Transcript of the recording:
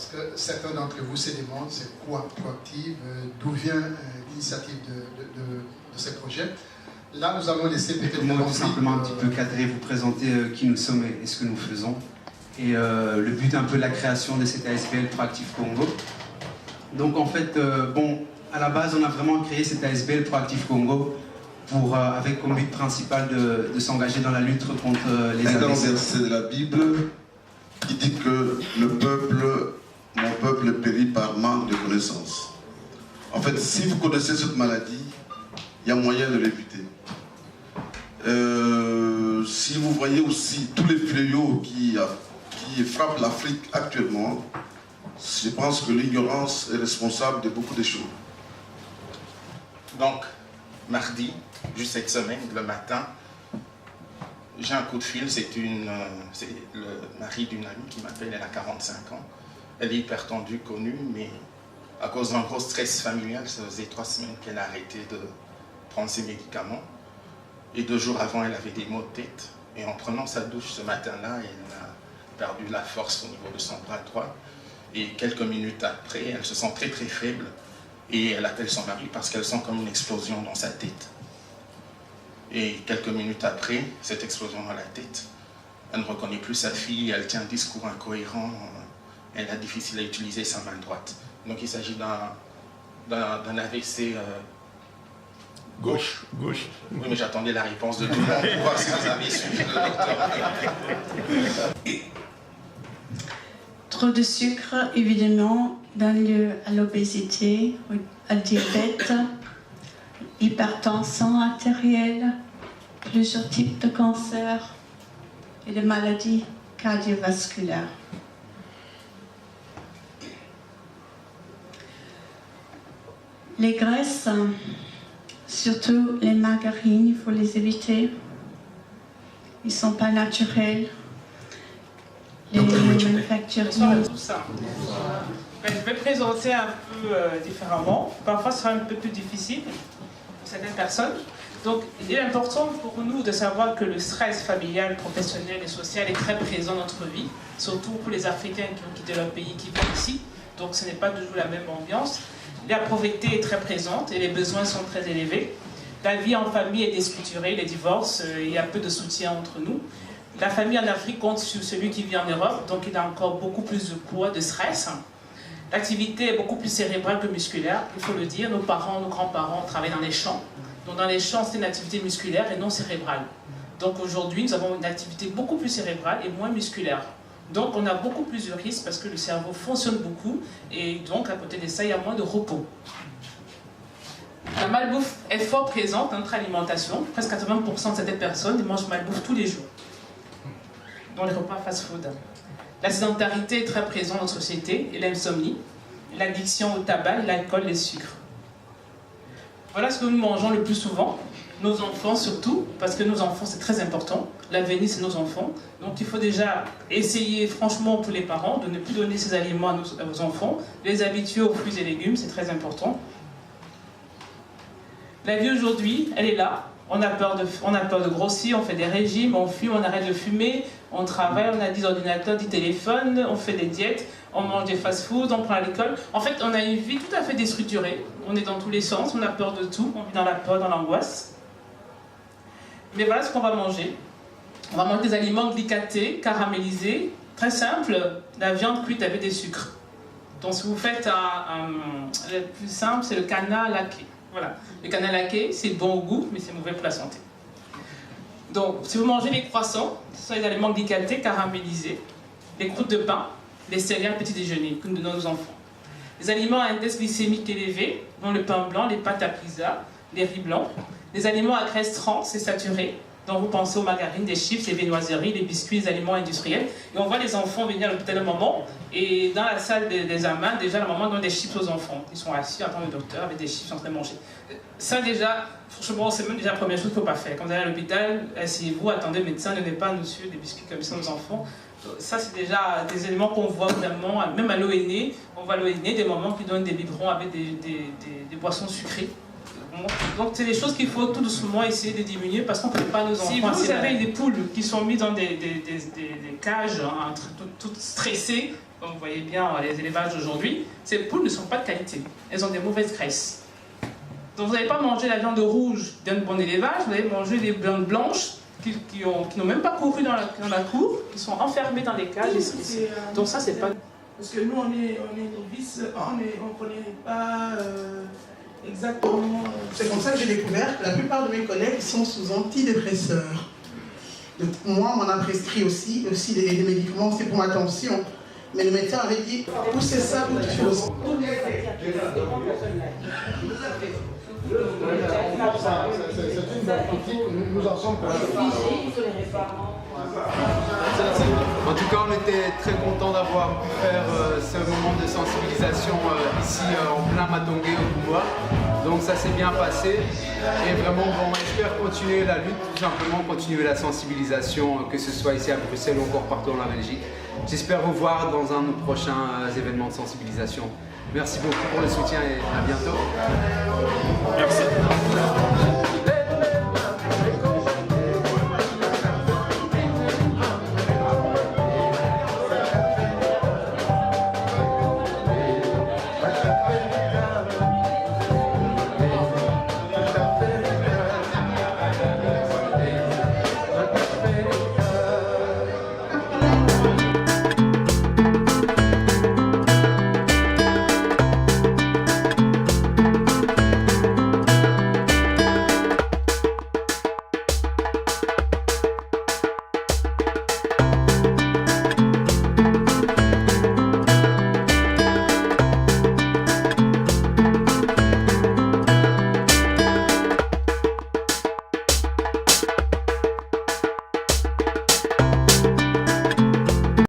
Parce que certains d'entre vous se demandent c'est quoi Proactive, d'où vient l'initiative de ces projets. Là, nous allons laisser peut-être tout simplement un petit peu cadrer, vous présenter qui nous sommes et ce que nous faisons. Et le but un peu de la création de cette ASBL Proactive Congo. Donc en fait, à la base, on a vraiment créé cette ASBL Proactive Congo avec comme but principal de s'engager dans la lutte contre les AVC. C'est de la Bible qui dit que mon peuple périt par manque de connaissances. En fait, si vous connaissez cette maladie, il y a moyen de l'éviter. Si vous voyez aussi tous les fléaux qui frappent l'Afrique actuellement, je pense que l'ignorance est responsable de beaucoup de choses. Donc, mardi, juste cette semaine, le matin, j'ai un coup de fil, c'est le mari d'une amie qui m'appelle, elle a 45 ans. Elle est hyper tendue, connue, mais à cause d'un gros stress familial, ça faisait 3 semaines qu'elle a arrêté de prendre ses médicaments. Et 2 jours avant, elle avait des maux de tête. Et en prenant sa douche ce matin-là, elle a perdu la force au niveau de son bras droit. Et quelques minutes après, elle se sent très très faible. Et elle appelle son mari parce qu'elle sent comme une explosion dans sa tête. Et quelques minutes après, cette explosion dans la tête, elle ne reconnaît plus sa fille, elle tient un discours incohérent, elle a difficile à utiliser sa main droite. Donc il s'agit d'un AVC gauche. Oui, mais j'attendais la réponse de tout le monde pour voir si vous avez suivi le docteur. Trop de sucre, évidemment, donne lieu à l'obésité, au diabète, hypertension artérielle, plusieurs types de cancers et de maladies cardiovasculaires. Les graisses, surtout les margarines, il faut les éviter. Ils ne sont pas naturels. Les manufactures. Bonsoir à tous. Je vais présenter un peu différemment. Parfois, ce sera un peu plus difficile pour certaines personnes. Donc, il est important pour nous de savoir que le stress familial, professionnel et social est très présent dans notre vie, surtout pour les Africains qui ont quitté leur pays, qui viennent ici. Donc, ce n'est pas toujours la même ambiance. La pauvreté est très présente et les besoins sont très élevés. La vie en famille est déstructurée, les divorces, il y a peu de soutien entre nous. La famille en Afrique compte sur celui qui vit en Europe, donc il a encore beaucoup plus de poids, de stress. L'activité est beaucoup plus cérébrale que musculaire, il faut le dire. Nos parents, nos grands-parents travaillent dans les champs. Donc dans les champs, c'est une activité musculaire et non cérébrale. Donc aujourd'hui, nous avons une activité beaucoup plus cérébrale et moins musculaire. Donc on a beaucoup plus de risques parce que le cerveau fonctionne beaucoup et donc à côté de ça, il y a moins de repos. La malbouffe est fort présente dans notre alimentation. Presque 80% de certaines personnes mangent malbouffe tous les jours. Dans les repas fast-food. La sédentarité est très présente dans notre société et l'insomnie, l'addiction au tabac, l'alcool, les sucres. Voilà ce que nous mangeons le plus souvent, nos enfants surtout, parce que nos enfants c'est très important, l'avenir c'est nos enfants. Donc il faut déjà essayer franchement pour les parents de ne plus donner ces aliments à nos enfants, les habituer aux fruits et légumes, c'est très important. La vie aujourd'hui, elle est là. On a peur de grossir, on fait des régimes, on fume, on arrête de fumer, on travaille, on a 10 ordinateurs, 10 téléphones, on fait des diètes, on mange des fast-foods, on prend à l'école. En fait, on a une vie tout à fait déstructurée. On est dans tous les sens, on a peur de tout, on vit dans la peur, dans l'angoisse. Mais voilà ce qu'on va manger. On va manger des aliments glycatés, caramélisés, très simple, la viande cuite avec des sucres. Donc si vous faites le plus simple, c'est le canard laqué. Voilà. Le canard laqué, c'est bon au goût, mais c'est mauvais pour la santé. Donc, si vous mangez les croissants, ce sont les aliments glycatés, caramélisés, les croûtes de pain, les céréales petit déjeuner, comme de nos enfants. Les aliments à index glycémique élevé, dont le pain blanc, les pâtes à pizza, les riz blancs. Les aliments à graisse trans et saturée, dont vous pensez aux margarines, des chips, les viennoiseries, les biscuits, les aliments industriels. Et on voit les enfants venir à l'hôpital un moment, et dans la salle d'examen, déjà la maman donne des chips aux enfants. Ils sont assis, attendent le docteur avec des chips en train de manger. Ça déjà, franchement, c'est même déjà la première chose qu'il ne faut pas faire. Quand vous allez à l'hôpital, asseyez-vous, attendez le médecin, ne donnez pas, monsieur, des biscuits comme ça aux enfants. Ça, c'est déjà des éléments qu'on voit vraiment, même à l'ONE, on voit à l'ONE des mamans qui donnent des biberons avec des boissons sucrées. Donc c'est des choses qu'il faut tout doucement essayer de diminuer parce qu'on ne peut pas nos enfants. Si vous avez des poules qui sont mises dans des cages toutes stressées, Comme vous voyez bien les élevages d'aujourd'hui, ces poules ne sont pas de qualité. Elles ont des mauvaises graisses. Donc vous n'allez pas manger la viande rouge d'un bon élevage, vous allez manger des viandes blanches qui n'ont même pas couru dans la cour, qui sont enfermées dans les cages. Donc ça, c'est pas... Parce que nous, on est novices, on ne connaît pas exactement... C'est comme ça que j'ai découvert que la plupart de mes collègues sont sous antidépresseurs. Donc, moi, on m'en a prescrit aussi les médicaments, c'est pour ma tension. Mais le médecin avait dit, poussez ça ou tu choses. C'est une pratique, nous en sommes En tout cas, on était très contents d'avoir pu faire ce moment de sensibilisation ici en plein Matongé au Pouvoir. Donc ça s'est bien passé et vraiment on espère continuer la lutte, tout simplement continuer la sensibilisation, que ce soit ici à Bruxelles ou encore partout en Belgique. J'espère vous voir dans un de nos prochains événements de sensibilisation. Merci beaucoup pour le soutien et à bientôt. Merci.